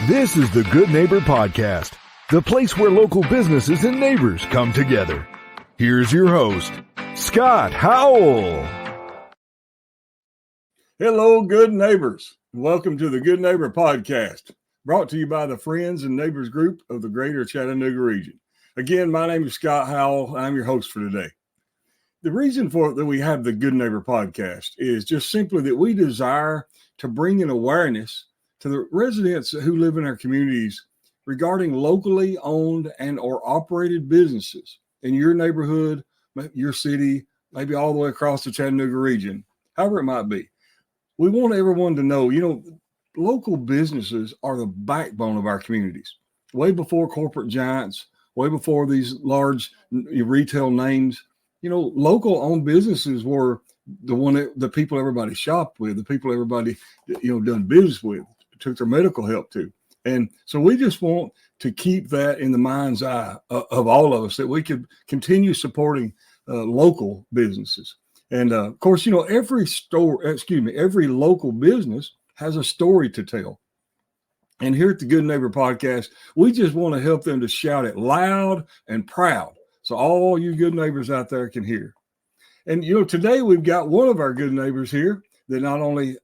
This is the Good Neighbor Podcast, the place where local businesses and neighbors come together. Here's your host, Scott Howell. Hello, good neighbors. Welcome to the Good Neighbor Podcast, brought to you by the Friends and Neighbors Group of the Greater Chattanooga Region. Again, my name is Scott Howell. I'm your host for today. The reason for that we have the Good Neighbor Podcast is just simply that we desire to bring an awareness to the residents who live in our communities regarding locally owned and or operated businesses in your neighborhood, your city, maybe all the way across the Chattanooga region, however it might be. We want everyone to know, local businesses are the backbone of our communities. Way before corporate giants, way before these large retail names, local owned businesses were the people everybody shopped with, the people everybody, done business with, took their medical help to. And so we just want to keep that in the mind's eye of all of us, that we could continue supporting local businesses. And of course, every local business has a story to tell. And here at the Good Neighbor Podcast, we just want to help them to shout it loud and proud, so all you good neighbors out there can hear. And today we've got one of our good neighbors here that not only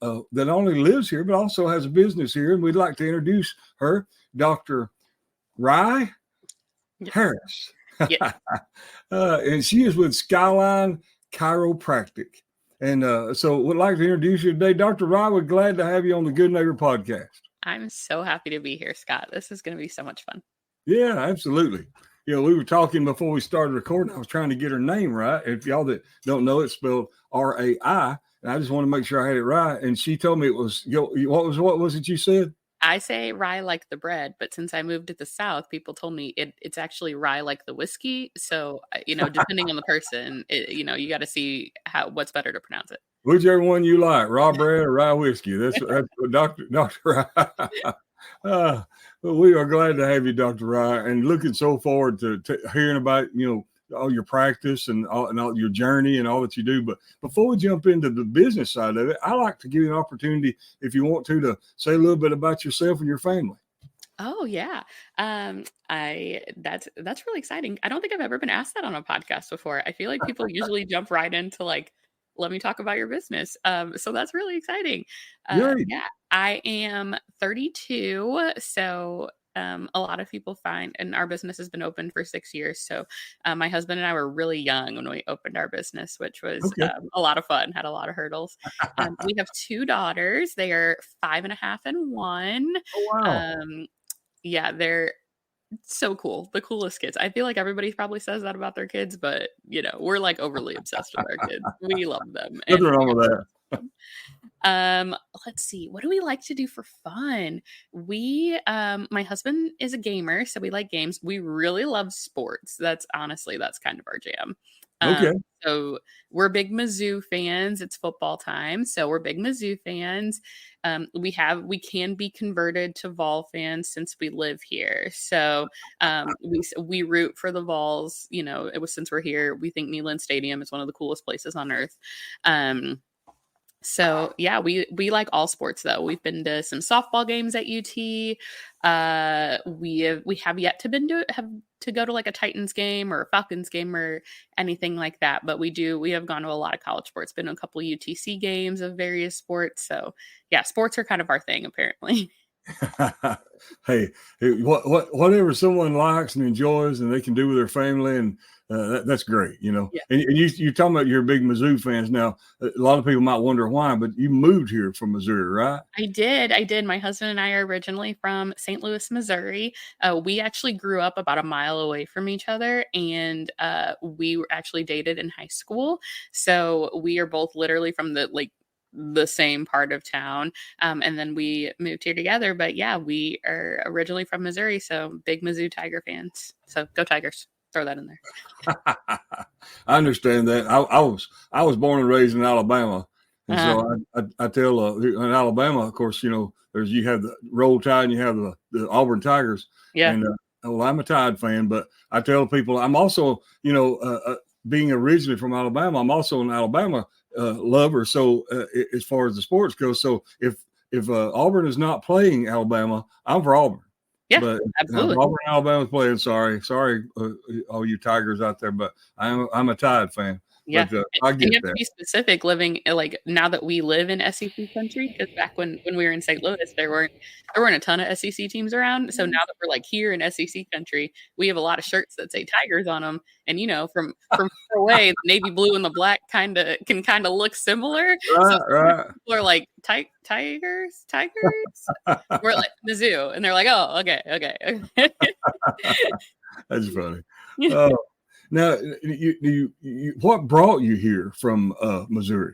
lives here, but also has a business here. And we'd like to introduce her, Dr. Rai Harris. Yes. And she is with Skyline Chiropractic. And so we'd like to introduce you today. Dr. Rai, we're glad to have you on the Good Neighbor Podcast. I'm so happy to be here, Scott. This is going to be so much fun. Yeah, absolutely. We were talking before we started recording. I was trying to get her name right. If y'all that don't know, it's spelled R-A-I. And I just want to make sure I had it right. And she told me it was, what was it you said? I say rye like the bread, but since I moved to the South, people told me it's actually rye like the whiskey. So, depending on the person, you got to see what's better to pronounce it. Whichever one you like, raw bread or rye whiskey. That's Dr. Rai. We are glad to have you, Dr. Rai, and looking so forward to hearing about, all your practice and all your journey and all that you do. But before we jump into the business side of it, I like to give you an opportunity, if you want to say a little bit about yourself and your family. Oh yeah. That's really exciting. I don't think I've ever been asked that on a podcast before. I feel like people usually jump right into let me talk about your business. So that's really exciting. Yeah, I am 32. So a lot of people find, and our business has been open for 6 years. So my husband and I were really young when we opened our business, which was a lot of fun, had a lot of hurdles. We have 2 daughters. They are 5.5 and 1. Oh, wow. Yeah, they're so cool. The coolest kids. I feel like everybody probably says that about their kids, but we're overly obsessed with our kids. We love them. Nothing wrong with that. Let's see. What do we like to do for fun? My husband is a gamer, so we like games. We really love sports. That's kind of our jam. Okay. So we're big Mizzou fans. It's football time, so we're big Mizzou fans. We can be converted to Vol fans since we live here. So we root for the Vols. Since we're here, we think Neyland Stadium is one of the coolest places on earth. So yeah, we like all sports though. We've been to some softball games at UT. We have yet to go to a Titans game or a Falcons game or anything like that. But we have gone to a lot of college sports, been to a couple of UTC games of various sports. So yeah, sports are kind of our thing apparently. Hey, whatever someone likes and enjoys and they can do with their family, and that's great, Yeah. And you're talking about you're big Mizzou fans. Now, a lot of people might wonder why, but you moved here from Missouri, right? I did. My husband and I are originally from St. Louis, Missouri. We actually grew up about a mile away from each other, and we were actually dated in high school. So we are both literally from the same part of town. And then we moved here together. But yeah, we are originally from Missouri, so big Mizzou Tiger fans. So go Tigers. Throw that in there. I understand that. I was born and raised in Alabama. And so I tell in Alabama, of course, you have the Roll Tide and you have the Auburn Tigers. Yeah. And I'm a Tide fan, but I tell people I'm also, being originally from Alabama, I'm also an Alabama lover. So as far as the sports goes, so if if Auburn is not playing Alabama, I'm for Auburn. Yeah, but absolutely. Auburn, Alabama's playing. Sorry, all you Tigers out there, but I'm a Tide fan. Yeah, But I and get you have that. to be specific living like now that we live in SEC country, because back when we were in St. Louis, there weren't a ton of SEC teams around. So now that we're like here in SEC country, we have a lot of shirts that say Tigers on them. And from far away, the navy blue and the black can kind of look similar. So Right. people are like Tigers. We're like Mizzou, and they're like, oh, okay. That's funny. Now, you what brought you here from Missouri?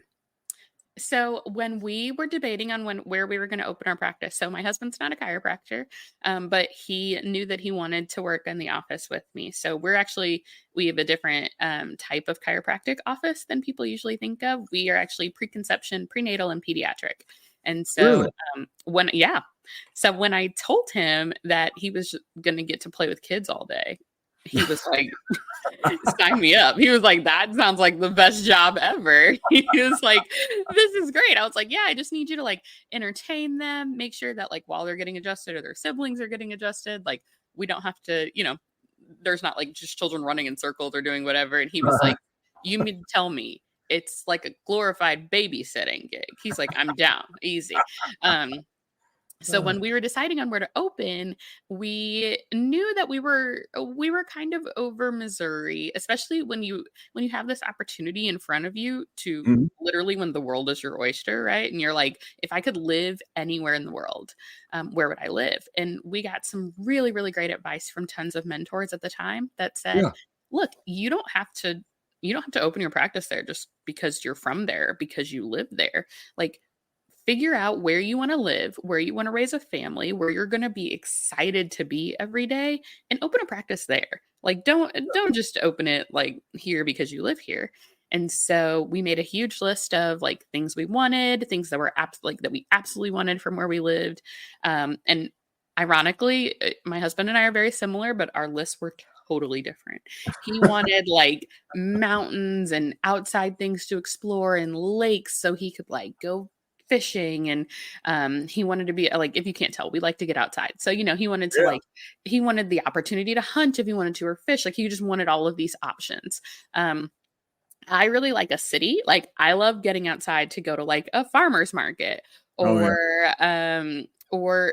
So when we were debating on where we were going to open our practice, so my husband's not a chiropractor, but he knew that he wanted to work in the office with me. So we have a different type of chiropractic office than people usually think of. We are actually preconception, prenatal, and pediatric. And so Really? So when I told him that he was going to get to play with kids all day, he was like, sign me up. He was like, that sounds like the best job ever. He was like, this is great. I was like, yeah, I just need you to like entertain them, make sure that like while they're getting adjusted or their siblings are getting adjusted, like we don't have to, there's not like just children running in circles or doing whatever. And he was like, you mean to tell me it's like a glorified babysitting gig? He's like, I'm down, easy. So when we were deciding on where to open, we knew that we were kind of over Missouri, especially when you have this opportunity in front of you to literally when the world is your oyster, right? And you're like, if I could live anywhere in the world, where would I live? And we got some really, really great advice from tons of mentors at the time that said, look, you don't have to open your practice there just because you're from there, because you live there. Like, figure out where you want to live, where you want to raise a family, where you're going to be excited to be every day, and open a practice there. Like, don't just open it like here because you live here. And so we made a huge list of like things we wanted, things that were that we absolutely wanted from where we lived. And ironically, my husband and I are very similar, but our lists were totally different. He wanted like mountains and outside things to explore and lakes so he could like go fishing, and he wanted to be like, if you can't tell, we like to get outside. So he wanted to he wanted the opportunity to hunt if he wanted to, or fish. Like he just wanted all of these options. I really like a city. Like I love getting outside to go to like a farmer's market or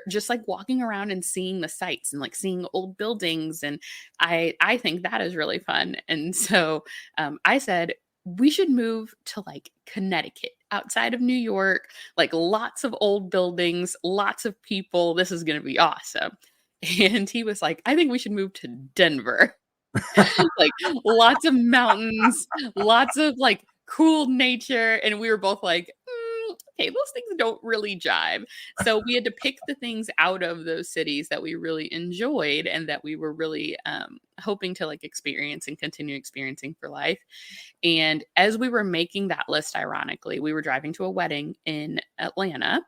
just like walking around and seeing the sights and like seeing old buildings. And I think that is really fun. And so I said, we should move to like Connecticut, outside of New York, like lots of old buildings, lots of people. This is going to be awesome. And he was like, I think we should move to Denver. Like lots of mountains, lots of like cool nature. And we were both like, okay, those things don't really jive. So we had to pick the things out of those cities that we really enjoyed and that we were really hoping to like experience and continue experiencing for life. And as we were making that list, ironically, we were driving to a wedding in Atlanta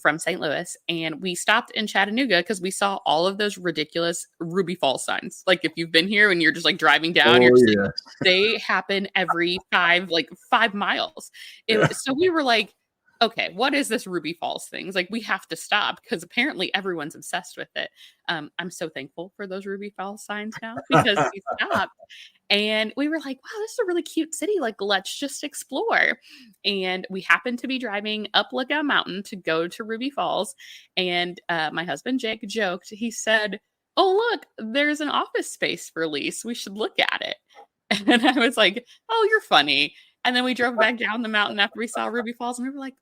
from St. Louis, and we stopped in Chattanooga because we saw all of those ridiculous Ruby Falls signs. Like if you've been here and you're just like driving down, they happen every 5 miles. So we were like, okay, what is this Ruby Falls thing? Like, we have to stop because apparently everyone's obsessed with it. I'm so thankful for those Ruby Falls signs now because we stopped and we were like, wow, this is a really cute city. Like, let's just explore. And we happened to be driving up Lookout Mountain to go to Ruby Falls. And my husband, Jake, joked. He said, oh, look, there's an office space for lease. We should look at it. And I was like, oh, you're funny. And then we drove back down the mountain after we saw Ruby Falls and we were like,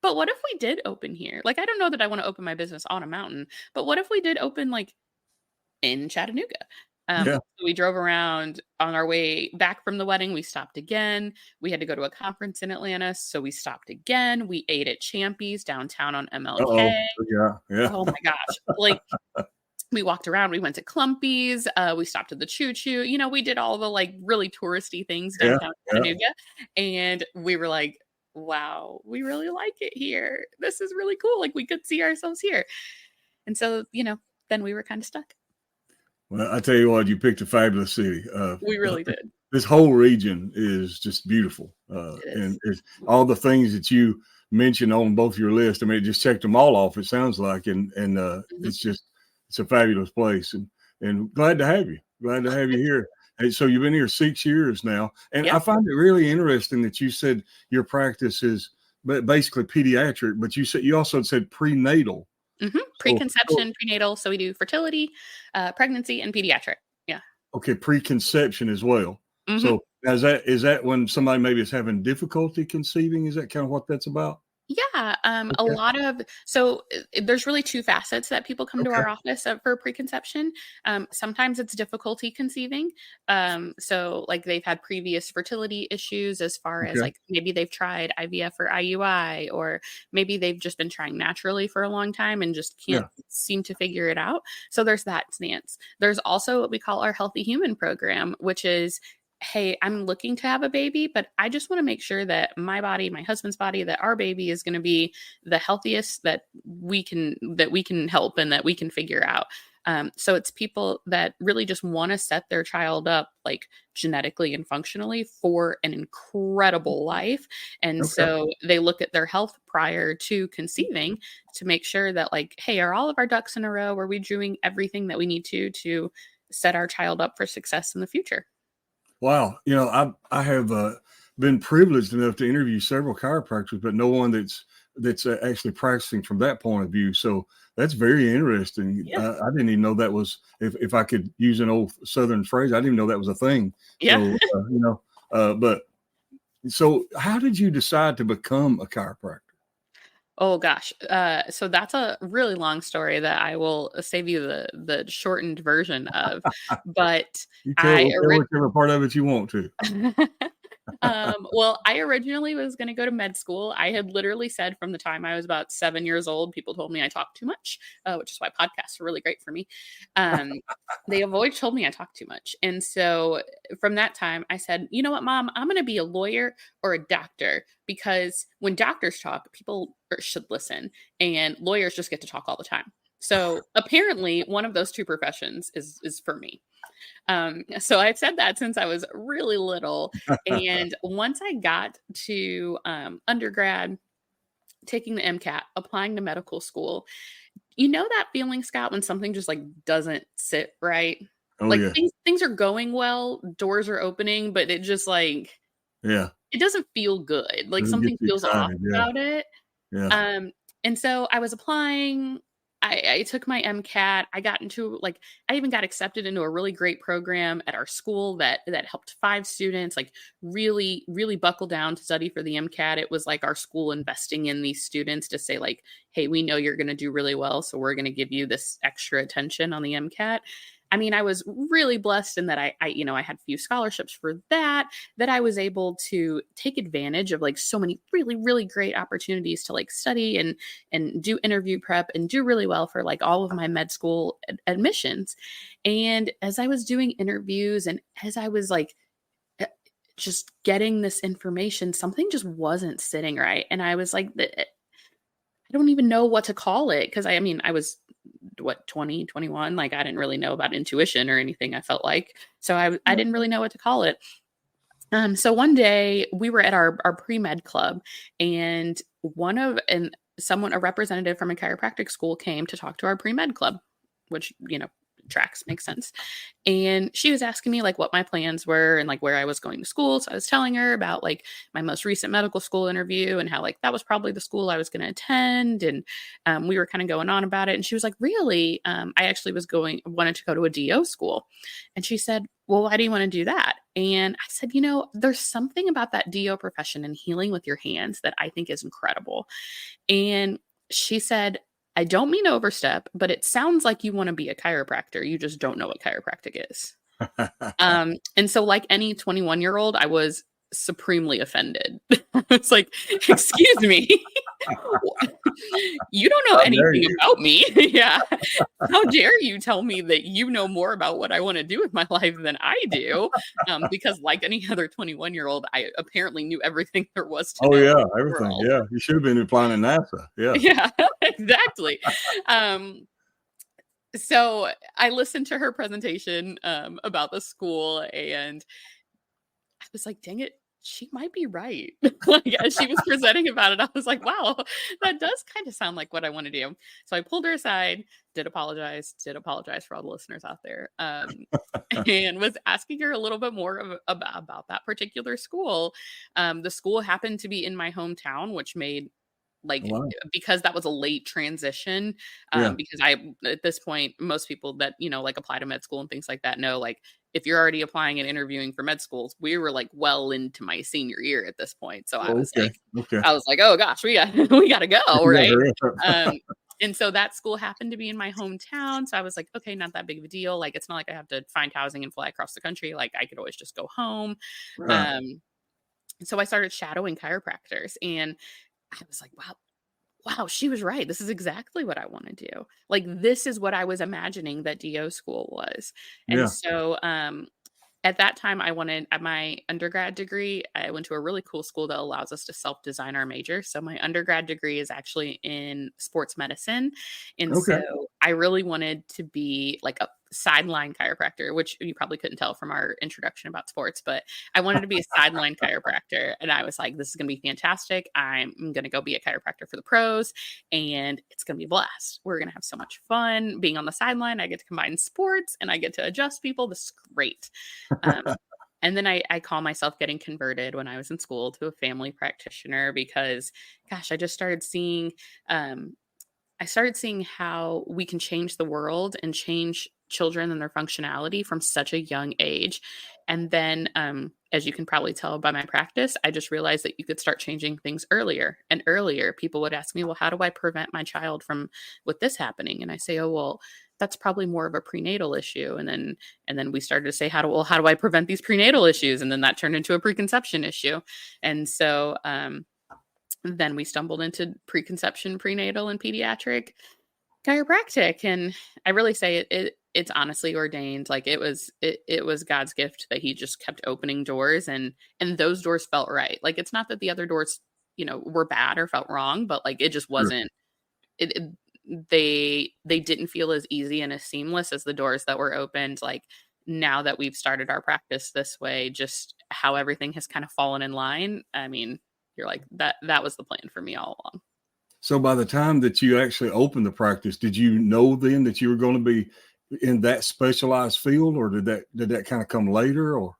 but what if we did open here? Like, I don't know that I want to open my business on a mountain, but what if we did open like in Chattanooga? So we drove around. On our way back from the wedding. We stopped again. We had to go to a conference in Atlanta. So we stopped again. We ate at Champy's downtown on MLK. Yeah. Oh my gosh. Like, we walked around. We went to Clumpy's. We stopped at the Choo Choo. We did all the like really touristy things downtown Chattanooga. And we were like, wow, we really like it here. This is really cool. Like, we could see ourselves here. And so, then we were kind of stuck. Well, I tell you what, you picked a fabulous city. We really did. This whole region is just beautiful. And it's all the things that you mentioned on both your lists. I mean, it just checked them all off. It sounds like, and it's a fabulous place, and glad to have you. Glad to have you here. And so you've been here 6 years now, and I find it really interesting that you said your practice is basically pediatric, but you also said prenatal. Preconception, prenatal. So we do fertility, pregnancy, and pediatric. Yeah. Okay, preconception as well. So is that when somebody maybe is having difficulty conceiving? Is that kind of what that's about? Yeah. A lot of, so there's really two facets that people come to our office for preconception. Sometimes it's difficulty conceiving. So like they've had previous fertility issues as far as like maybe they've tried IVF or IUI, or maybe they've just been trying naturally for a long time and just can't seem to figure it out. So there's that stance. There's also what we call our Healthy Human program, which is, hey, I'm looking to have a baby, but I just want to make sure that my body, my husband's body, that our baby is going to be the healthiest that we can help and that we can figure out. So it's people that really just want to set their child up like genetically and functionally for an incredible life. And so they look at their health prior to conceiving to make sure that like, hey, are all of our ducks in a row? Are we doing everything that we need to set our child up for success in the future? Wow. I have been privileged enough to interview several chiropractors, but no one that's actually practicing from that point of view. So that's very interesting. Yeah. I didn't even know that was, if I could use an old Southern phrase, I didn't even know that was a thing. Yeah. So, so how did you decide to become a chiropractor? Oh gosh. So that's a really long story that I will save you the shortened version of, but you tell whichever part of it you want to. Well, I originally was going to go to med school. I had literally said from the time I was about 7 years old, people told me I talk too much, which is why podcasts are really great for me. They have always told me I talk too much. And so from that time, I said, you know what, Mom, I'm going to be a lawyer or a doctor, because when doctors talk, people should listen, and lawyers just get to talk all the time. So apparently one of those two professions is for me. So I've said that since I was really little. And once I got to undergrad, taking the MCAT, applying to medical school, you know that feeling, Scott, when something just like doesn't sit right? Things are going well, doors are opening, but it just like, it doesn't feel good. Like something feels off about it. Yeah. And so I was applying. I took my MCAT. I got into I even got accepted into a really great program at our school that helped 5 students really, really buckle down to study for the MCAT. It was like our school investing in these students to say hey, we know you're going to do really well, so we're going to give you this extra attention on the MCAT. I mean, I was really blessed in that I had a few scholarships for that I was able to take advantage of so many really, really great opportunities to study and do interview prep and do really well for all of my med school admissions. And as I was doing interviews and as I was just getting this information, something just wasn't sitting right. And I was I don't even know what to call it. Cause I was 20, 21, I didn't really know about intuition or anything, I felt like. So I didn't really know what to call it. So one day we were at our pre-med club, and a representative from a chiropractic school came to talk to our pre-med club, which, tracks, makes sense. And she was asking me what my plans were and where I was going to school. So I was telling her about my most recent medical school interview and how that was probably the school I was going to attend. And we were kind of going on about it. And she was like, really? I actually wanted to go to a DO school. And she said, well, why do you want to do that? And I said, there's something about that DO profession and healing with your hands that I think is incredible. And she said, I don't mean to overstep, but it sounds like you want to be a chiropractor. You just don't know what chiropractic is. And so like any 21-year-old, I was supremely offended. It's like, excuse me, you don't know anything about me. Yeah. How dare you tell me that you know more about what I want to do with my life than I do? Because like any other 21-year-old, I apparently knew everything there was to know. Oh yeah, everything. Yeah. You should have been applying to NASA. Yeah. Yeah, exactly. So I listened to her presentation about the school, and I was like, dang it, she might be right. Like, as she was presenting about it, I was like, wow, that does kind of sound like what I want to do. So I pulled her aside, did apologize for all the listeners out there, and was asking her a little bit more about that particular school. The school happened to be in my hometown, which made, like, Wow. because that was a late transition, Yeah. because at this point, most people that, like, apply to med school and things like that know, like, if you're already applying and interviewing for med schools, we were, like, well into my senior year at this point. So I was Okay. Okay. like, oh gosh, we got we got to go, Yeah, right? hurry up. And so that school happened to be in my hometown. So I was like, okay, not that big of a deal. Like, it's not like I have to find housing and fly across the country. Like, I could always just go home. Right. So I started shadowing chiropractors, and I was like, wow, she was right. This is exactly what I want to do. Like, this is what I was imagining that DO school was. And Yeah. so, at that time, I wanted, at my undergrad degree, I went to a really cool school that allows us to self-design our major. So my undergrad degree is actually in sports medicine. And Okay. so I really wanted to be like a sideline chiropractor, which you probably couldn't tell from our introduction about sports, but I wanted to be a sideline chiropractor. And I was like, this is going to be fantastic. I'm going to go be a chiropractor for the pros, and it's going to be a blast. We're going to have so much fun being on the sideline. I get to combine sports and I get to adjust people. This is great. And then I call myself getting converted when I was in school to a family practitioner because, gosh, I just started seeing, how we can change the world and change children and their functionality from such a young age. And then, as you can probably tell by my practice, I just realized that you could start changing things earlier and earlier. People would ask me, well, how do I prevent my child from with this happening? And I say, oh, well, that's probably more of a prenatal issue. And then we started to say, how do I prevent these prenatal issues? And then that turned into a preconception issue. And so, then we stumbled into preconception, prenatal, and pediatric chiropractic. And I really say it's honestly ordained. Like, it was God's gift that he just kept opening doors, and those doors felt right. Like, it's not that the other doors, were bad or felt wrong, but like, it just wasn't, they didn't feel as easy and as seamless as the doors that were opened. Like, now that we've started our practice this way, just how everything has kind of fallen in line. I mean, you're like, that was the plan for me all along. So by the time that you actually opened the practice, did you know then that you were going to be in that specialized field, or did that kind of come later? Or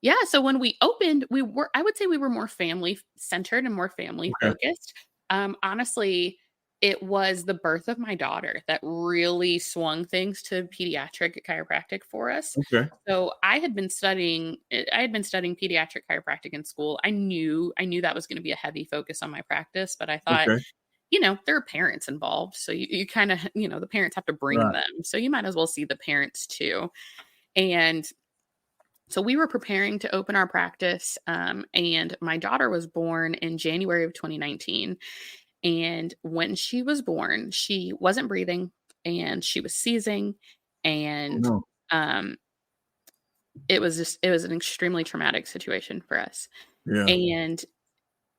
yeah, so when we opened, I would say we were more family centered and more family focused. Honestly, it was the birth of my daughter that really swung things to pediatric chiropractic for us. Okay. So I had been studying pediatric chiropractic in school. I knew that was going to be a heavy focus on my practice, but I thought, there are parents involved. So you kind of, the parents have to bring them. So you might as well see the parents too. And so we were preparing to open our practice. And my daughter was born in January of 2019. And when she was born, she wasn't breathing and she was seizing. And it was an extremely traumatic situation for us. Yeah. And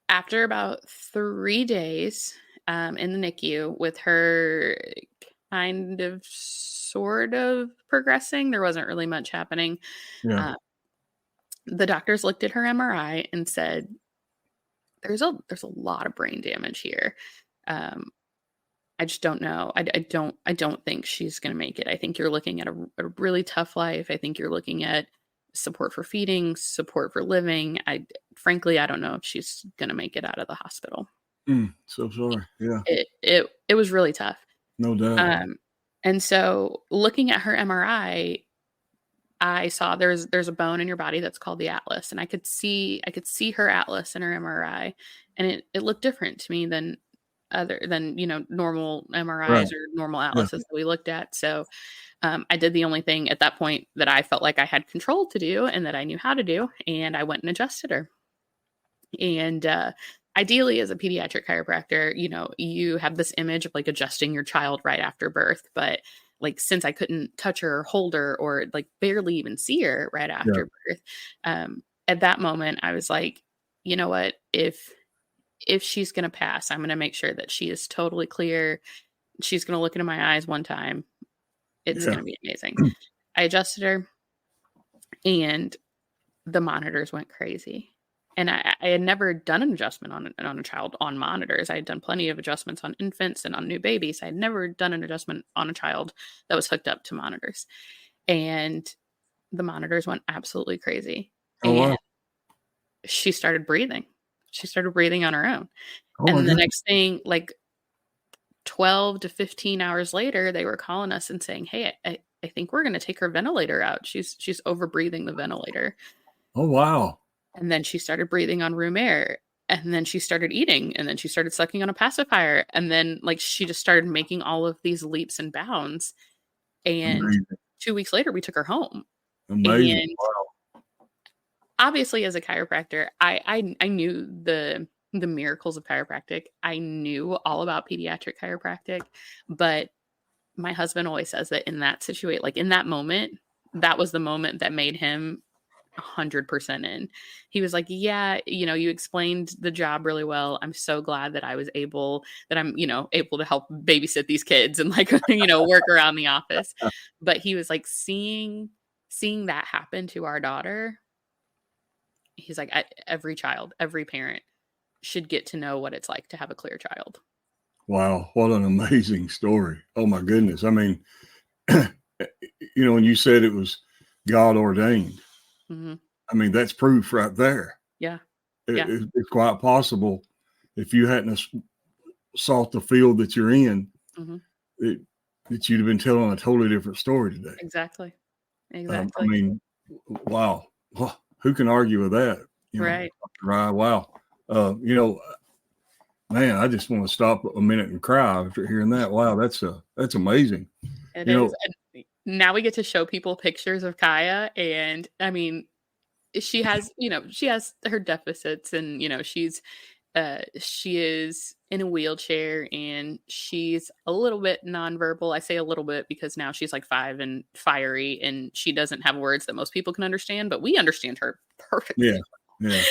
after about 3 days in the NICU, with her kind of sort of progressing, there wasn't really much happening. Yeah. The doctors looked at her MRI and said, there's a lot of brain damage here. I just don't know. I don't think she's going to make it. I think you're looking at a really tough life. I think you're looking at support for feeding, support for living. Frankly, I don't know if she's going to make it out of the hospital. So sorry. Yeah. It was really tough. No doubt. And so looking at her MRI, I saw there's a bone in your body that's called the atlas, and I could see her atlas in her MRI, and it looked different to me than normal MRIs or normal atlases that we looked at. So I did the only thing at that point that I felt like I had control to do and that I knew how to do, and I went and adjusted her. And ideally, as a pediatric chiropractor, you have this image of like adjusting your child right after birth, but like, since I couldn't touch her or hold her or like barely even see her right after birth, at that moment, I was like, you know what, if she's going to pass, I'm going to make sure that she is totally clear. She's going to look into my eyes one time. It's going to be amazing. I adjusted her and the monitors went crazy. And I had never done an adjustment on a child on monitors. I had done plenty of adjustments on infants and on new babies. I had never done an adjustment on a child that was hooked up to monitors. And the monitors went absolutely crazy. Oh, And wow. she started breathing. She started breathing on her own. Oh, And my the goodness. next thing, like 12 to 15 hours later, they were calling us and saying, hey, I think we're going to take her ventilator out. She's over breathing the ventilator. Oh, wow. And then she started breathing on room air. And then she started eating. And then she started sucking on a pacifier. And then like she just started making all of these leaps and bounds. And Amazing. 2 weeks later, we took her home. Amazing. And Wow. obviously, as a chiropractor, I knew the miracles of chiropractic. I knew all about pediatric chiropractic, but my husband always says that in that situation, like in that moment, that was the moment that made him 100% in. He was like, yeah, you explained the job really well. I'm so glad that I'm able to help babysit these kids and like, work around the office. But he was like, seeing that happen to our daughter, he's like, every child, every parent should get to know what it's like to have a clear child. Wow. What an amazing story. Oh, my goodness. I mean, when you said it was God ordained, Mm-hmm. I mean, that's proof right there. Yeah. It's quite possible if you hadn't sought the field that you're in, Mm-hmm. that you'd have been telling a totally different story today. Exactly. I mean, wow. Who can argue with that? Right. Right. Wow. Man, I just want to stop a minute and cry after hearing that. Wow, that's amazing. It is. And now we get to show people pictures of Kaya, and I mean, she has her deficits, and she is in a wheelchair, and she's a little bit nonverbal. I say a little bit because now she's like 5 and fiery, and she doesn't have words that most people can understand, but we understand her perfectly. Yeah. Yeah.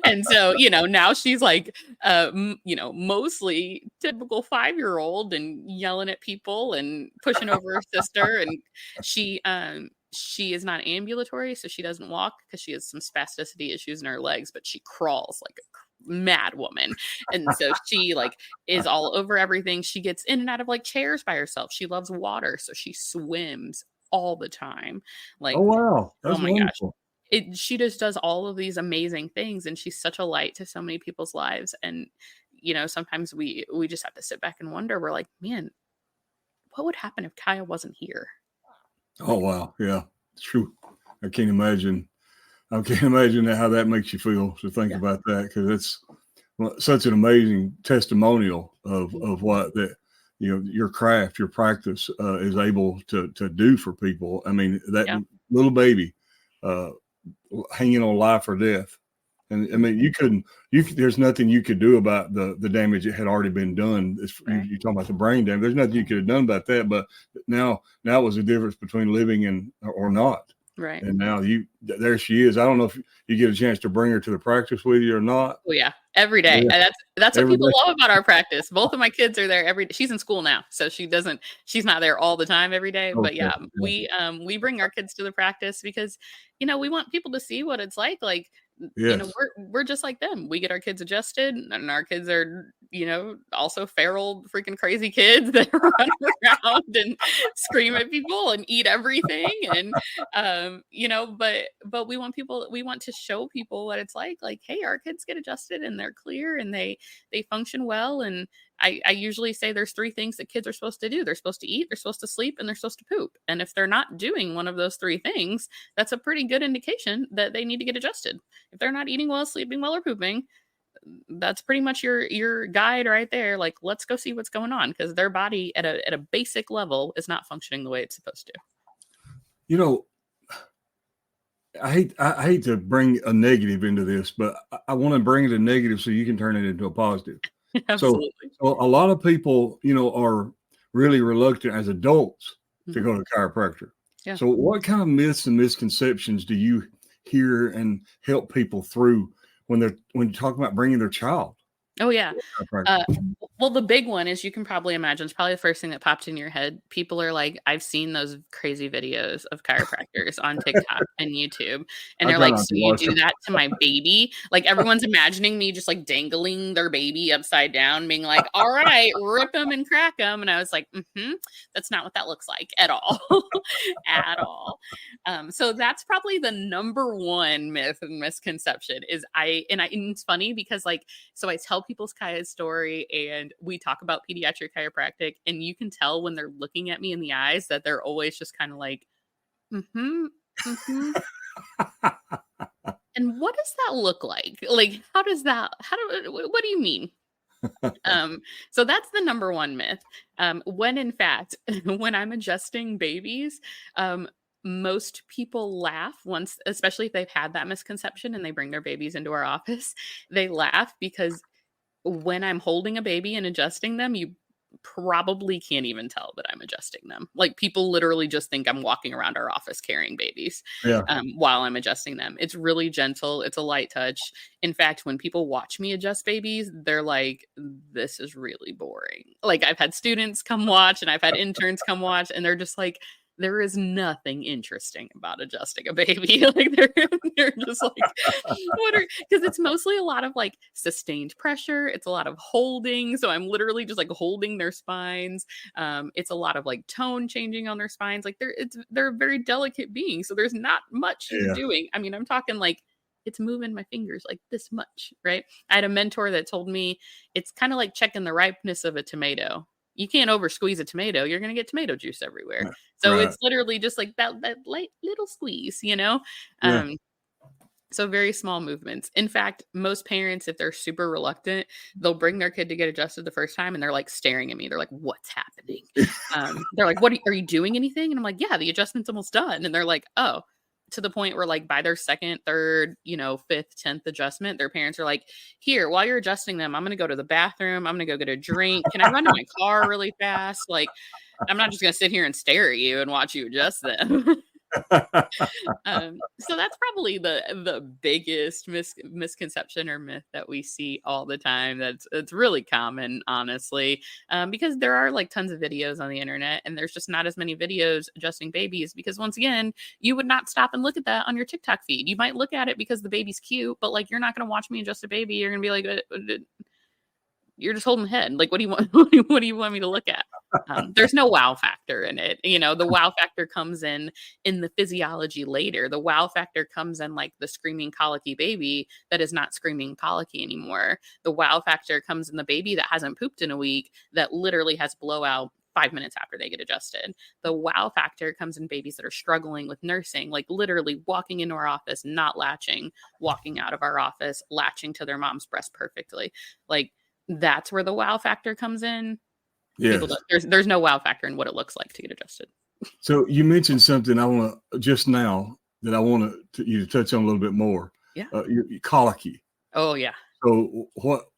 And so, now she's like, mostly typical 5-year-old and yelling at people and pushing over her sister. And she is not ambulatory, so she doesn't walk because she has some spasticity issues in her legs, but she crawls like a mad woman. And so she like is all over everything. She gets in and out of like chairs by herself. She loves water, so she swims all the time. Like, oh, wow. That's oh my wonderful. gosh. She just does all of these amazing things, and she's such a light to so many people's lives. And sometimes we just have to sit back and wonder. We're like, man, what would happen if Kaya wasn't here? Oh, wow. Yeah, true. I can't imagine how that makes you feel to think about that, because it's such an amazing testimonial of what that your craft, your practice is able to do for people. I mean, that little baby hanging on life or death. And I mean, there's nothing you could do about the damage that had already been done. You're talking about the brain damage. There's nothing you could have done about that. But now was the difference between living or not. Right. And now there she is. I don't know if you get a chance to bring her to the practice with you or not. Oh yeah, every day. Yeah. That's what people love about our practice. Both of my kids are there every day. She's in school now, so she's not there all the time every day. Okay. But yeah, we bring our kids to the practice because we want people to see what it's like. Like, yes. We're just like them. We get our kids adjusted, and our kids are also feral, freaking crazy kids that run around and scream at people and eat everything. And but we want to show people what it's like. Like, hey, our kids get adjusted and they're clear and they function well. And I usually say there's 3 things that kids are supposed to do. They're supposed to eat, they're supposed to sleep, and they're supposed to poop. And if they're not doing one of those 3 things, that's a pretty good indication that they need to get adjusted. If they're not eating well, sleeping well, or pooping, that's pretty much your guide right there. Like, let's go see what's going on, because their body at a basic level is not functioning the way it's supposed to. I hate to bring a negative into this, but I want to bring it a negative so you can turn it into a positive. Absolutely. So a lot of people, are really reluctant as adults to go to a chiropractor. Yeah. So what kind of myths and misconceptions do you hear and help people through when you're talking about bringing their child? Oh, yeah. Uh, chiropractor? well, the big one is you can probably imagine, it's probably the first thing that popped in your head. People are like, I've seen those crazy videos of chiropractors on TikTok and YouTube, and I they're try like, not "So to you watch do them. that to my baby?" Like, everyone's imagining me just, like, dangling their baby upside down, being like, "All right, rip them and crack them." And I was like, that's not what that looks like at all, at all. So that's probably the number one myth and misconception is and it's funny because, like, so I tell people Kaya's story and we talk about pediatric chiropractic, and you can tell when they're looking at me in the eyes that they're always just kind of like, mm-hmm, mm-hmm. And what does that look like? Like, what do you mean? So that's the number one myth. When in fact, when I'm adjusting babies, most people laugh once, especially if they've had that misconception and they bring their babies into our office, they laugh because when I'm holding a baby and adjusting them, you probably can't even tell that I'm adjusting them. Like, people literally just think I'm walking around our office carrying babies Yeah. while I'm adjusting them. It's really gentle. It's a light touch. In fact, when people watch me adjust babies, they're like, this is really boring. Like, I've had students come watch and I've had interns come watch, and they're just like, there is nothing interesting about adjusting a baby. Like, they're just like, because it's mostly a lot of like sustained pressure. It's a lot of holding. So I'm literally just like holding their spines. It's a lot of like tone changing on their spines. Like, they're a very delicate being. So there's not much you're Yeah. doing. I mean, I'm talking like it's moving my fingers like this much, right? I had a mentor that told me it's kind of like checking the ripeness of a tomato. You can't over squeeze a tomato. You're going to get tomato juice everywhere. So Right. it's literally just like that light little squeeze, you know? Yeah. So very small movements. In fact, most parents, if they're super reluctant, they'll bring their kid to get adjusted the first time and they're like staring at me. They're like, what's happening? They're like, are you doing anything? And I'm like, yeah, the adjustment's almost done. And they're like, oh, to the point where like by their second, third, fifth, 10th adjustment, their parents are like, here, while you're adjusting them, I'm going to go to the bathroom. I'm going to go get a drink. Can I run to my car really fast? Like, I'm not just going to sit here and stare at you and watch you adjust them. So that's probably the biggest misconception or myth that we see all the time. It's really common, honestly, because there are like tons of videos on the internet, and there's just not as many videos adjusting babies. Because once again, you would not stop and look at that on your TikTok feed. You might look at it because the baby's cute, but like you're not going to watch me adjust a baby. You're going to be like, you're just holding the head. Like, what do you want? What do you want me to look at? There's no wow factor in it. The wow factor comes in the physiology later. The wow factor comes in like the screaming colicky baby that is not screaming colicky anymore. The wow factor comes in the baby that hasn't pooped in a week that literally has blowout 5 minutes after they get adjusted. The wow factor comes in babies that are struggling with nursing, like literally walking into our office, not latching, walking out of our office, latching to their mom's breast perfectly. Like, that's where the wow factor comes in. Yes. There's no wow factor in what it looks like to get adjusted. So you mentioned something I want to just now that I want you to touch on a little bit more. Yeah. Your colicky. Oh yeah. So what?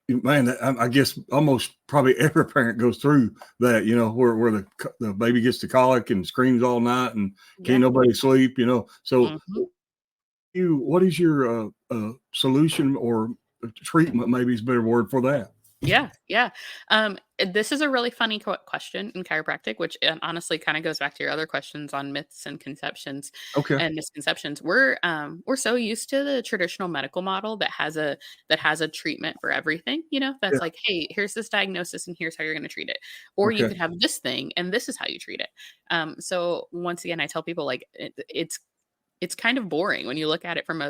Man, I guess almost probably every parent goes through that. Where the baby gets the colic and screams all night and can't nobody sleep. So what is your solution or treatment? Maybe is a better word for that. Yeah. This is a really funny question in chiropractic, which honestly kind of goes back to your other questions on myths and conceptions and misconceptions. We're so used to the traditional medical model that has a treatment for everything. That's like, hey, here's this diagnosis and here's how you're going to treat it, or you could have this thing and this is how you treat it. So once again, I tell people like it's kind of boring when you look at it from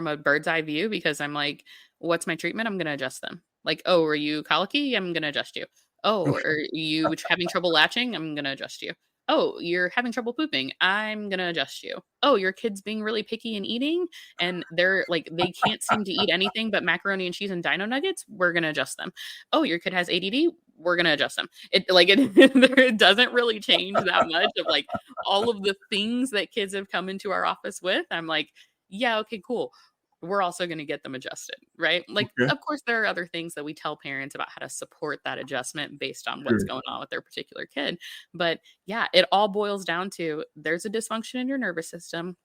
a bird's eye view, because I'm like, what's my treatment? I'm going to adjust them. Like, oh, are you colicky? I'm going to adjust you. Oh, are you having trouble latching? I'm going to adjust you. Oh, you're having trouble pooping. I'm going to adjust you. Oh, your kid's being really picky and eating, and they're like, they can't seem to eat anything but macaroni and cheese and dino nuggets. We're going to adjust them. Oh, your kid has ADD. We're going to adjust them. It doesn't really change that much of like all of the things that kids have come into our office with. I'm like, yeah, okay, cool. We're also going to get them adjusted, right? Like, of course, there are other things that we tell parents about how to support that adjustment based on what's going on with their particular kid. But yeah, it all boils down to there's a dysfunction in your nervous system.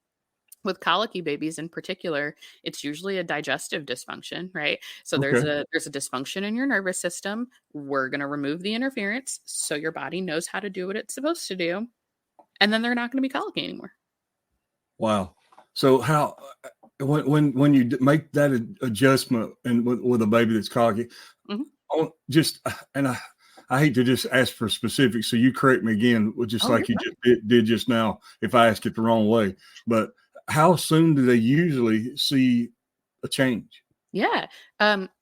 With colicky babies in particular, it's usually a digestive dysfunction, right? So Okay. there's a dysfunction in your nervous system. We're going to remove the interference so your body knows how to do what it's supposed to do, and then they're not going to be colicky anymore. Wow. So how when you make that adjustment and with a baby that's colicky, Mhm. just and I hate to just ask for specifics, so you correct me again, just Oh, you're like you fine. just did just now, if I ask it the wrong way. But how soon do they usually see a change? Yeah.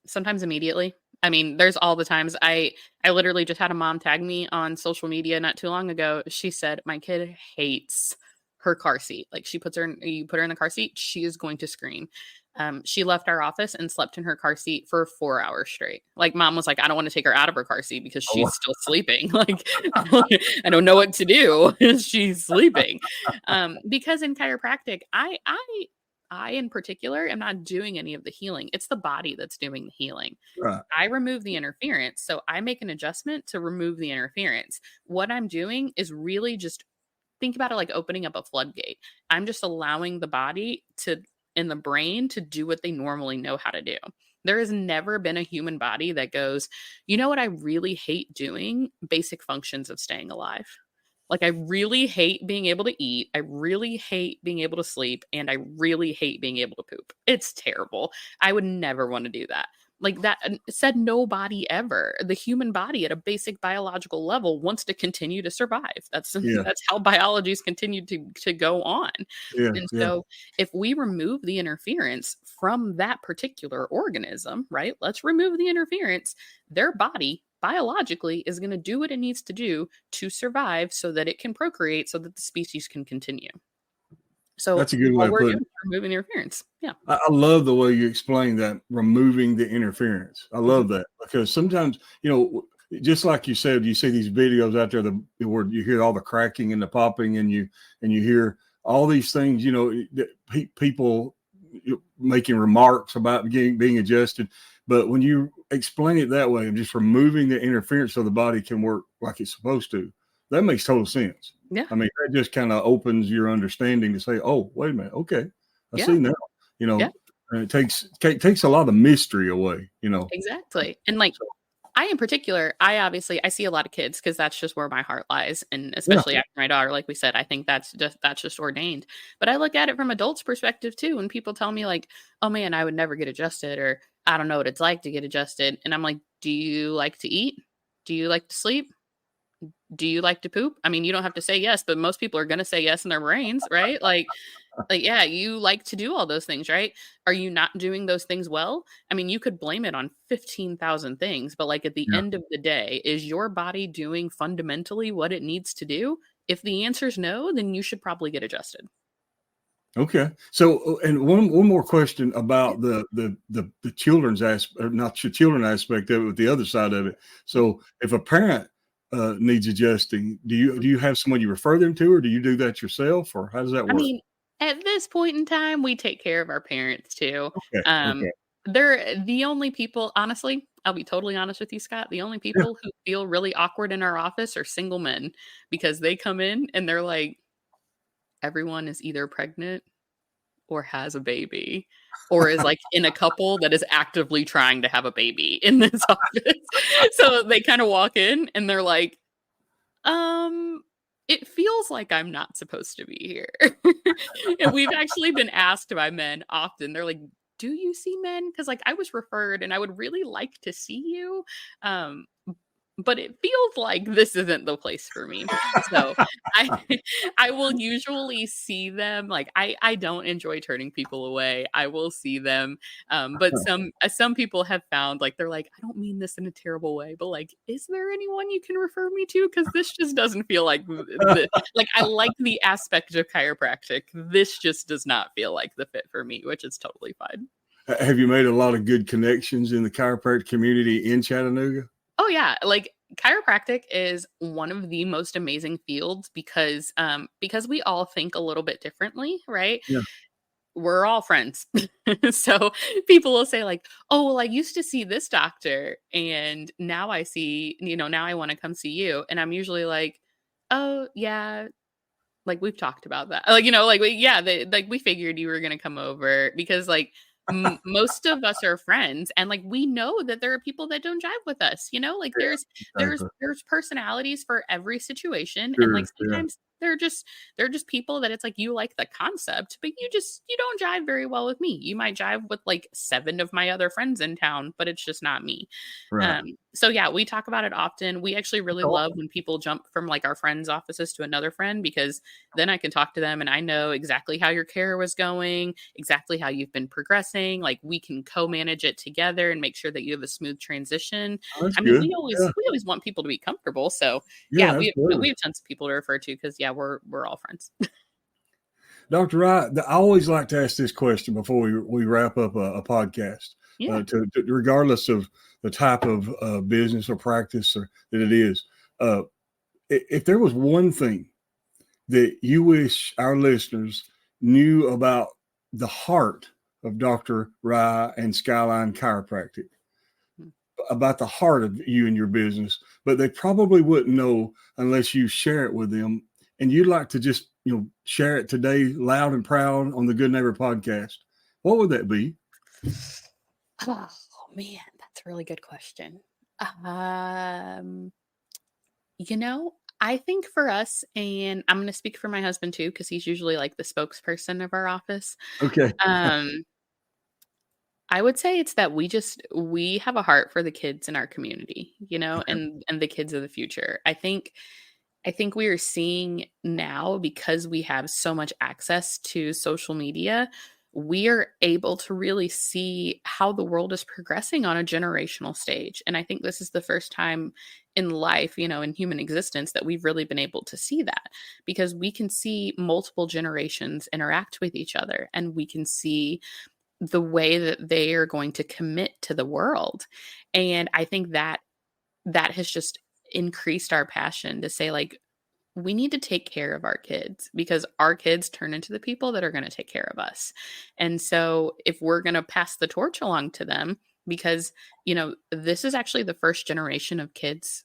Sometimes immediately. I mean, there's all the times I literally just had a mom tag me on social media not too long ago. She said, "My kid hates her car seat. Like you put her in the car seat, she is going to scream." She left our office and slept in her car seat for 4 hours straight. Like mom was like, "I don't want to take her out of her car seat because Oh, wow. she's still sleeping." Like I don't know what to do. She's sleeping. Because in chiropractic, I in particular am not doing any of the healing. It's the body that's doing the healing. Right. I remove the interference. So I make an adjustment to remove the interference. What I'm doing is really just think about it like opening up a floodgate. I'm just allowing the body to and the brain to do what they normally know how to do. There has never been a human body that goes, you know what I really hate doing? Basic functions of staying alive. Like, I really hate being able to eat. I really hate being able to sleep. And I really hate being able to poop. It's terrible. I would never want to do that. Like that said, nobody ever. The human body at a basic biological level wants to continue to survive. That's Yeah. that's how biology's continued to go on. Yeah. And Yeah. so if we remove the interference from that particular organism, right? Let's remove the interference, their body biologically is going to do what it needs to do to survive so that it can procreate so that the species can continue. So That's a good way all of we're putting doing it. is removing the interference. Yeah. I love the way you explain that, removing the interference. I Mhm. love that because sometimes, just like you said, you see these videos out there where you hear all the cracking and the popping, and you hear all these things, that people making remarks about being adjusted. But when you explain it that way, and just removing the interference so the body can work like it's supposed to, that makes total sense. Yeah. I mean, that just kind of opens your understanding to say, "Oh, wait a minute, okay, I Yeah. see now." Yeah. And it takes a lot of mystery away. Exactly. And like So, I in particular, I see a lot of kids because that's just where my heart lies. And yeah, especially after my daughter, like we said, I think that's just ordained. But I look at it from adults' perspective too. When people tell me like, oh man, I would never get adjusted, or I don't know what it's like to get adjusted. And I'm like, do you like to eat? Do you like to sleep? Do you like to poop? I mean, you don't have to say yes, but most people are gonna say yes in their brains, right? Like, yeah, you like to do all those things, right? Are you not doing those things well? I mean, you could blame it on 15,000 things, but like at the yeah. end of the day, is your body doing fundamentally what it needs to do? If the answer is no, then you should probably get adjusted. Okay. So, and one more question Yeah. about the children's aspect, or not the children aspect of it, but the other side of it. So, if a parent needs adjusting, do you have someone you refer them to, or do you do that yourself, or how does that I work? mean, at this point in time, we take care of our parents too. Okay. Um, Okay. they're the only people, honestly, I'll be totally honest with you, Scott. The only Yeah. people who feel really awkward in our office are single men because they come in and they're like, everyone is either pregnant or has a baby or is like in a couple that is actively trying to have a baby in this office. So they kind of walk in and they're like, um, it feels like I'm not supposed to be here. And we've actually been asked by men often. They're like, "Do you see men? Because like I was referred, and I would really like to see you, um, but it feels like this isn't the place for me." So I I will usually see them. Like I don't enjoy turning people away. I will see them, but some people have found like they're like, I don't mean this in a terrible way, but like, is there anyone you can refer me to? Because this just doesn't feel like like I like the aspect of chiropractic. This just does not feel like the fit for me, which is totally fine. Have you made a lot of good connections in the chiropractic community in Chattanooga? Oh yeah, like chiropractic is one of the most amazing fields because we all think a little bit differently, right? Yeah. We're all friends. So people will say like, "Oh, well I used to see this doctor and now I see, now I want to come see you." And I'm usually like, "Oh, yeah, like we've talked about that. Like, like we figured you were going to come over because like most of us are friends, and like we know that there are people that don't jive with us, like Yeah, there's exactly. personalities for every situation, and like Sure. Yeah. sometimes they're just people that it's like you like the concept, but you don't jive very well with me. You might jive with like 7 of my other friends in town, but it's just not me. Right. So yeah, we talk about it often. We actually really love Awesome. when people jump from like our friends' offices to another friend, because then I can talk to them and I know exactly how your care was going, exactly how you've been progressing. Like we can co-manage it together and make sure that you have a smooth transition. Oh, that's I mean, good. we Yeah. always want people to be comfortable. So yeah, Yeah, we absolutely. have tons of people to refer to because yeah, we're all friends. Dr. Wright, I always like to ask this question before we wrap up a podcast, Yeah. regardless of the type of business or practice that it is. If there was one thing that you wish our listeners knew about the heart of Dr. Rai and Skyline Chiropractic, about the heart of you and your business, but they probably wouldn't know unless you share it with them. And you'd like to just, share it today loud and proud on the Good Neighbor podcast, what would that be? Oh man, that's a really good question. Um, I think for us, and I'm going to speak for my husband too, because he's usually like the spokesperson of our office. Okay. Um, I would say it's that we have a heart for the kids in our community, Okay. and the kids of the future. I think we are seeing now, because we have so much access to social media, we are able to really see how the world is progressing on a generational stage. And I think this is the first time in life, in human existence, that we've really been able to see that, because we can see multiple generations interact with each other, and we can see the way that they are going to commit to the world. And I think that has just increased our passion to say, like, we need to take care of our kids, because our kids turn into the people that are going to take care of us. And so if we're going to pass the torch along to them, because, this is actually the first generation of kids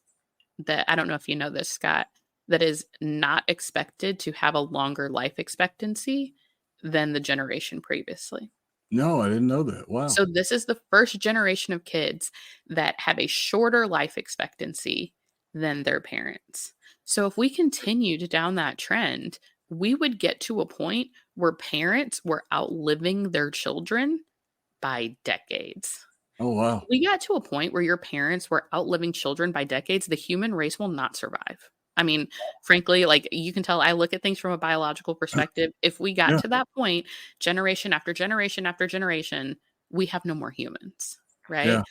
that, I don't know if you know this, Scott, that is not expected to have a longer life expectancy than the generation previously. No, I didn't know that. Wow. So this is the first generation of kids that have a shorter life expectancy than their parents. So if we continued down that trend, we would get to a point where parents were outliving their children by decades. Oh, wow. We got to a point where your parents were outliving children by decades, the human race will not survive. I mean, frankly, like, you can tell I look at things from a biological perspective. If we got Yeah. to that point, generation after generation after generation, we have no more humans, right? Yeah.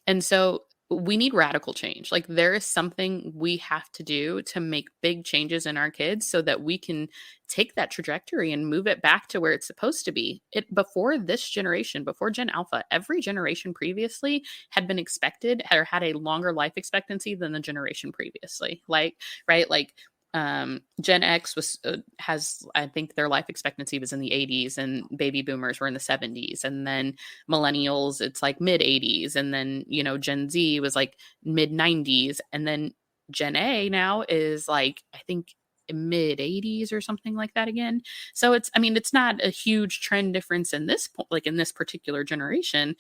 And so we need radical change. Like, there is something we have to do to make big changes in our kids so that we can take that trajectory and move it back to where it's supposed to be. Before this generation, before Gen Alpha, every generation previously had been expected or had a longer life expectancy than the generation previously. Like, right? Like, Gen X has, I think their life expectancy was in the 80s, and baby boomers were in the 70s, and then millennials, it's like mid 80s, and then Gen Z was like mid 90s, and then Gen A now is like, I think, mid 80s or something like that again. So it's not a huge trend difference in this like in this particular generation,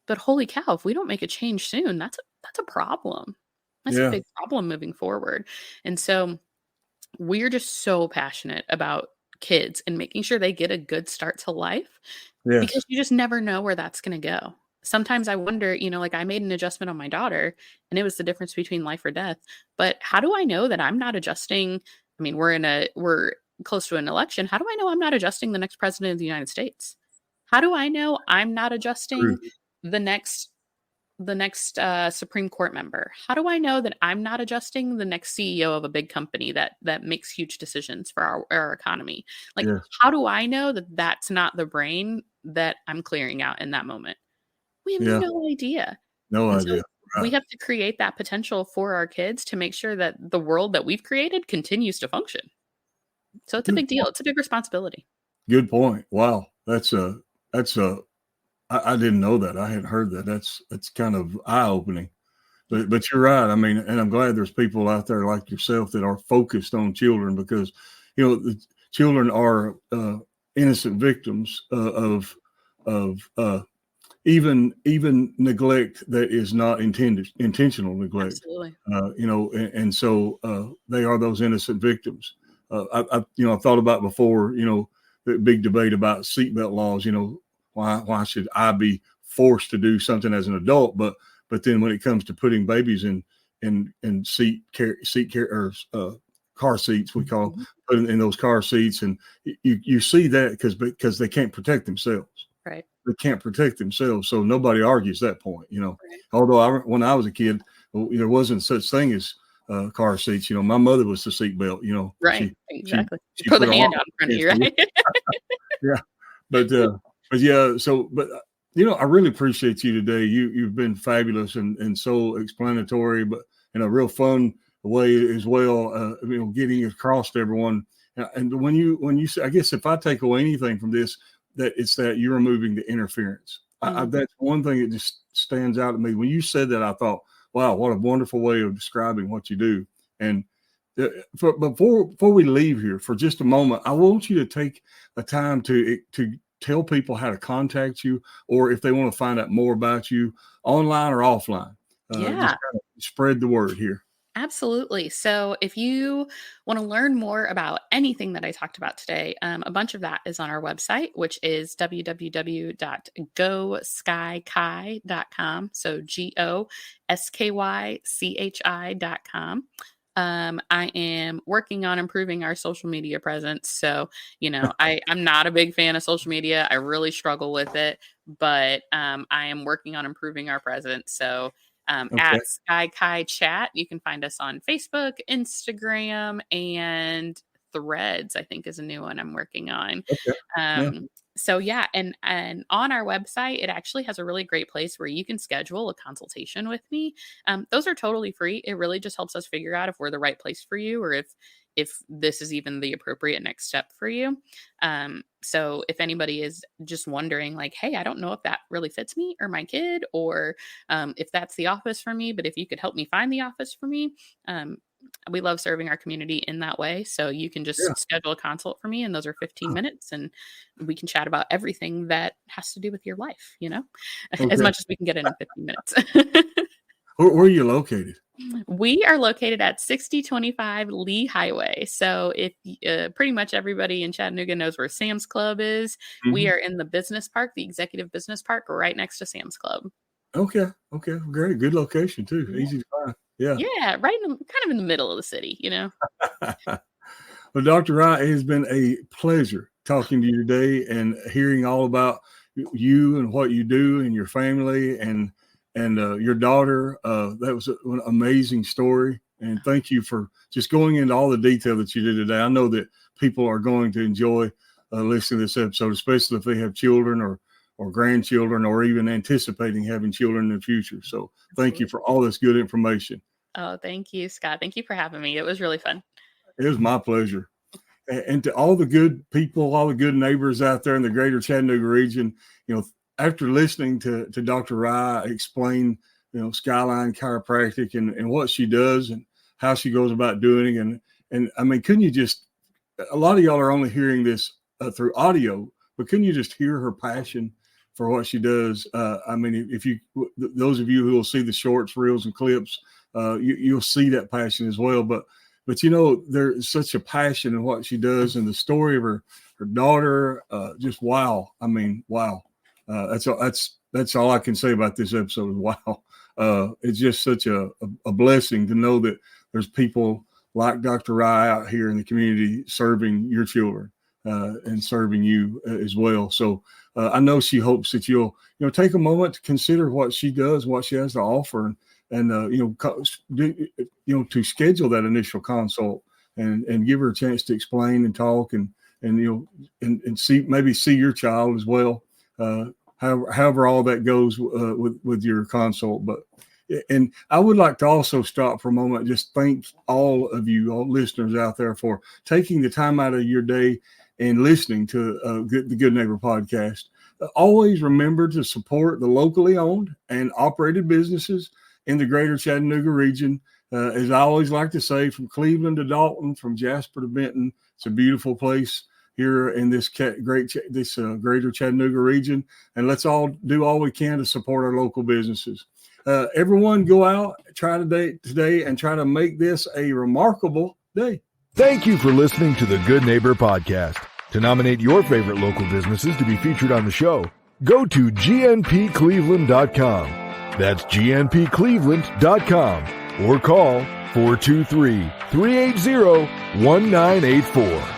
but holy cow, if we don't make a change soon, that's a problem. That's a Yeah. big problem moving forward. And so we're just so passionate about kids and making sure they get a good start to life, Yes. because you just never know where that's going to go. Sometimes I wonder, like, I made an adjustment on my daughter and it was the difference between life or death. But how do I know that I'm not adjusting? I mean, we're close to an election. How do I know I'm not adjusting the next president of the United States? How do I know I'm not adjusting True. the next Supreme Court member? How do I know that I'm not adjusting the next CEO of a big company that makes huge decisions for our economy? Like, Yes. how do I know that that's not the brain that I'm clearing out in that moment? We have Yeah. no idea. No And idea. so we Right. have to create that potential for our kids to make sure that the world that we've created continues to function. So it's a big deal. It's a big responsibility. Good point. Wow. That's I didn't know that. I hadn't heard that. That's kind of eye opening. But you're right. I mean, and I'm glad there's people out there like yourself that are focused on children, because the children are innocent victims of even neglect that is not intentional neglect. Absolutely. And so they are those innocent victims. I've thought about before, the big debate about seatbelt laws. Why should I be forced to do something as an adult? But then when it comes to putting babies in car seats, we call putting in those car seats, and you see that because they can't protect themselves. Right. They can't protect themselves, so nobody argues that point. Right. Although when I was a kid, there wasn't such thing as car seats. My mother was the seatbelt. Right. Exactly. She put put the hand out in front of you, right? Yeah, but yeah. So, but I really appreciate you today. You've been fabulous and so explanatory, but in a real fun way as well. Getting across to everyone. And when you say, I guess if I take away anything from this, that it's that you're removing the interference. That's one thing that just stands out to me. When you said that, I thought, wow, what a wonderful way of describing what you do. And before we leave here for just a moment, I want you to take a time to tell people how to contact you, or if they want to find out more about you, online or offline. Just kind of spread the word here. Absolutely. So if you want to learn more about anything that I talked about today, a bunch of that is on our website, which is www.goskychi.com. So GOSKYCHI.com. I am working on improving our social media presence. So, I'm not a big fan of social media. I really struggle with it, but I am working on improving our presence. So at Sky Chi Chat, you can find us on Facebook, Instagram, and Threads, I think, is a new one I'm working on. So yeah, and on our website, it actually has a really great place where you can schedule a consultation with me. Those are totally free. It really just helps us figure out if we're the right place for you, or if this is even the appropriate next step for you. So if anybody is just wondering like, hey, I don't know if that really fits me or my kid, or if that's the office for me, but if you could help me find the office for me, we love serving our community in that way. So you can just schedule a consult for me, and those are 15 minutes, and we can chat about everything that has to do with your life, as much as we can get in 15 minutes. Where are you located? We are located at 6025 Lee Highway. So if pretty much everybody in Chattanooga knows where Sam's Club is, we are in the business park, the executive business park, right next to Sam's Club. Okay. Great. Good location too. Easy to find. Yeah. Yeah. Right kind of in the middle of the city, Well, Dr. Rai, it has been a pleasure talking to you today and hearing all about you and what you do and your family and your daughter. That was an amazing story. And thank you for just going into all the detail that you did today. I know that people are going to enjoy listening to this episode, especially if they have children or grandchildren, or even anticipating having children in the future. So thank you for all this good information. Oh, thank you, Scott. Thank you for having me. It was really fun. It was my pleasure. And to all the good people, all the good neighbors out there in the Greater Chattanooga region, after listening to Dr. Rai explain, Skyline Chiropractic and what she does and how she goes about doing it. And I mean, couldn't you just, a lot of y'all are only hearing this through audio, but couldn't you just hear her passion for what she does? I mean, those of you who will see the shorts, reels, and clips, you'll see that passion as well. But there's such a passion in what she does, and the story of her daughter, just wow. I mean, wow. That's all I can say about this episode. Wow. It's just such a blessing to know that there's people like Dr. Rai out here in the community serving your children and serving you as well. So I know she hopes that you'll take a moment to consider what she does, what she has to offer, and to schedule that initial consult and give her a chance to explain and talk and see your child as well. However all that goes with your consult. And I would like to also stop for a moment and just thank all of you, all listeners out there, for taking the time out of your day and listening to the Good Neighbor podcast. Always remember to support the locally owned and operated businesses in the Greater Chattanooga region, As I always like to say, from Cleveland to Dalton, from Jasper to Benton, it's a beautiful place here in this greater Chattanooga region. And let's all do all we can to support our local businesses. Everyone go out, try today and try to make this a remarkable day. Thank you for listening to the Good Neighbor Podcast. To nominate your favorite local businesses to be featured on the show, go to gnpcleveland.com. That's gnpcleveland.com or call 423-380-1984.